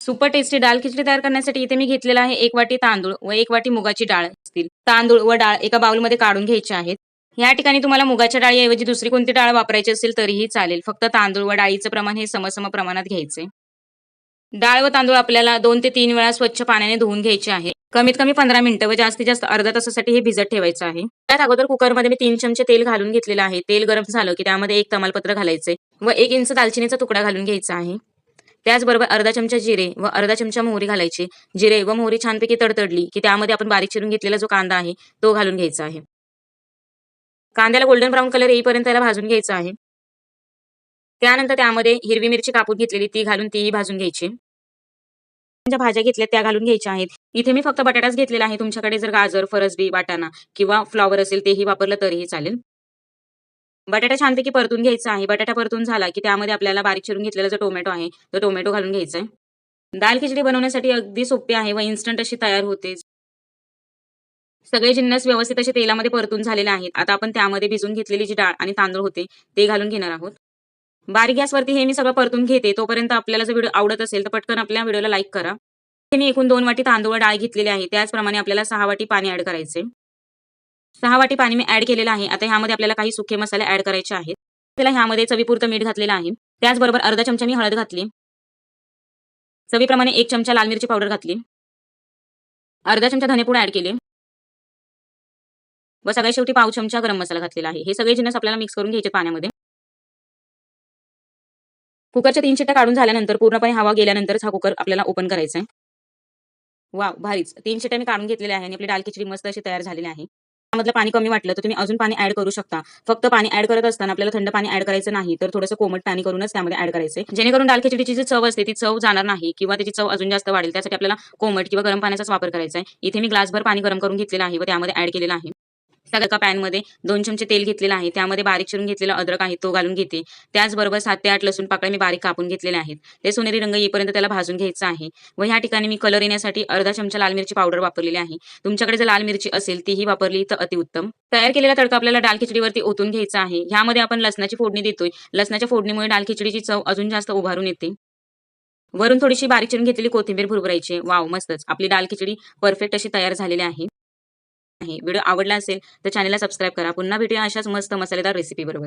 Super tasty डाळ खिचडी तयार करण्यासाठी इथे मी घेतलेला आहे 1 वाटी तांदूळ व 1 वाटी मुगाची डाळ असतील. तांदूळ व डाळ एका बाउलमध्ये काढून घ्यायचे आहेत. या ठिकाणी तुम्हाला मुगाच्या डाळीऐवजी दुसरी कोणती डाळ वापरायची असेल तरीही चालेल. फक्त तांदूळ व डाळीचं प्रमाण हे समसम प्रमाणात घ्यायचे. डाळ व तांदूळ आपल्याला 2 ते 3 वेळा स्वच्छ पाण्याने धुवून घ्यायचे आहे. कमीत कमी 15 मिनिटं व जास्तीत जास्त अर्ध्या तासासाठी हे भिजत ठेवायचं आहे. त्यात अगोदर कुकरमध्ये मी 3 चमचे तेल घालून घेतलेलं आहे. तेल गरम झालं की त्यामध्ये 1 तमालपत्र घालायचे व 1 इंच दालचिनीचा तुकडा घालून घ्यायचा आहे. त्याचबरोबर अर्धा चमचा जिरे व अर्धा चमचा मोहरी घालायची. जिरे व मोहरी छानपैकी तडतडली की त्यामध्ये आपण बारीक चिरून घेतलेला जो कांदा आहे तो घालून घ्यायचा आहे. कांद्याला गोल्डन ब्राऊन कलर येईपर्यंत त्याला भाजून घ्यायचं आहे. त्यानंतर त्यामध्ये हिरवी मिरची कापून घेतलेली ती घालून तीही भाजून घ्यायची. ज्या भाज्या घेतल्या त्या घालून घ्यायच्या आहेत. इथे मी फक्त बटाटाच घेतलेला आहे. तुमच्याकडे जर गाजर, फरसबी, वाटाणा किंवा फ्लॉवर असेल तेही वापरलं तरीही चालेल. बटाटा छानपैकी परतून घ्यायचा आहे. बटाटा परतून झाला की त्यामध्ये आपल्याला बारीक चिरून घेतलेला जो टोमॅटो आहे तो टोमॅटो घालून घ्यायचा आहे. दाल खिचडी बनवण्यासाठी अगदी सोपी आहे व इन्स्टंट अशी तयार होते. सगळे जिन्नस व्यवस्थित असे तेलामध्ये परतून झालेले आहेत. आता आपण त्यामध्ये भिजून घेतलेली जी डाळ आणि तांदूळ होते ते घालून घेणार आहोत. बारीक गॅसवरती हे मी सगळं परतून घेते. तोपर्यंत आपल्याला जर व्हिडिओ आवडत असेल तर पटकन आपल्या व्हिडिओला लाईक करा. इथे मी एकूण 2 वाटी तांदूळ व डाळ घेतलेली आहे. त्याचप्रमाणे आपल्याला 6 वाटी पाणी ऍड करायचे. 6 वाटी पाणी मी ऍड केलेलं आहे. आता ह्यामध्ये आपल्याला काही सुके मसाले ऍड करायचे आहेत. त्याला ह्यामध्ये चवीपुरतं मीठ घातलेलं आहे. त्याचबरोबर अर्धा चमचा मी हळद घातली. चवीप्रमाणे 1 चमचा लाल मिरची पावडर घातली. अर्धा चमचा धनेपूड ऍड केले व सगळ्यात शेवटी पाव चमचा गरम मसाला घातलेला आहे. हे सगळे जिन्नस आपल्याला मिक्स करून घ्यायचे पाण्यामध्ये. कुकरच्या 3 शिट्ट्या काढून झाल्यानंतर पूर्णपणे हवा गेल्यानंतरच हा कुकर आपल्याला ओपन करायचा आहे. वाव, भारीच. 3 शिट्ट्या मी काढून घेतलेल्या आहे आणि आपली दाल खिचडी मस्त अशी तयार झालेली आहे. त्यामधलं पाणी कमी वाटलं तर तुम्ही अजून पाणी ऍड करू शकता. फक्त पाणी ऍड करत असताना आपल्याला थंड पाणी ऍड करायचं नाही, तर थोडंसं कोमट पाणी करूनच त्यामध्ये ऍड करायचंय. जेणेकरून दाल खिचडीची जी चव असते ती चव जाणार नाही किंवा त्याची चव अजून जास्त वाढेल. त्यासाठी आपल्याला कोमट किंवा गरम पाण्याचाच वापर करायचा आहे. इथे मी ग्लासभर पाणी गरम करून घेतलेलं आहे व त्यामध्ये ऍड केलेलं आहे. त्या एका पॅनमध्ये 2 चमचे तेल घेतलेलं आहे. त्यामध्ये बारीक चिरून घेतलेला अद्रक आहे तो घालून घेते. त्याचबरोबर 7 ते 8 लसूण पाकळ्या मी बारीक कापून घेतलेल्या आहेत. ते सोनेरी रंग येईपर्यंत त्याला भाजून घ्यायचं आहे व ह्या ठिकाणी मी कलर येण्यासाठी अर्धा चमचा लाल मिरची पावडर वापरलेली आहे. तुमच्याकडे जर लाल मिरची असेल तीही वापरली तर अतिउत्तम. तयार केलेला तडका आपल्याला दाल खिचडीवरती ओतून घ्यायचा आहे. ह्यामध्ये आपण लसणाची फोडणी देतोय. लसणाच्या फोडणीमुळे दाल खिचडीची चव अजून जास्त उभारून येते. वरून थोडीशी बारीक चिरून घेतलेली कोथिंबीर भुरभुरायची. वाव, मस्तच. आपली दाल खिचडी परफेक्ट अशी तयार झालेली आहे. व्हिडिओ आवडला असेल तर चॅनलला सबस्क्राईब करा. पुन्हा भेटूया अशाच मस्त मसालेदार रेसिपी बरोबर.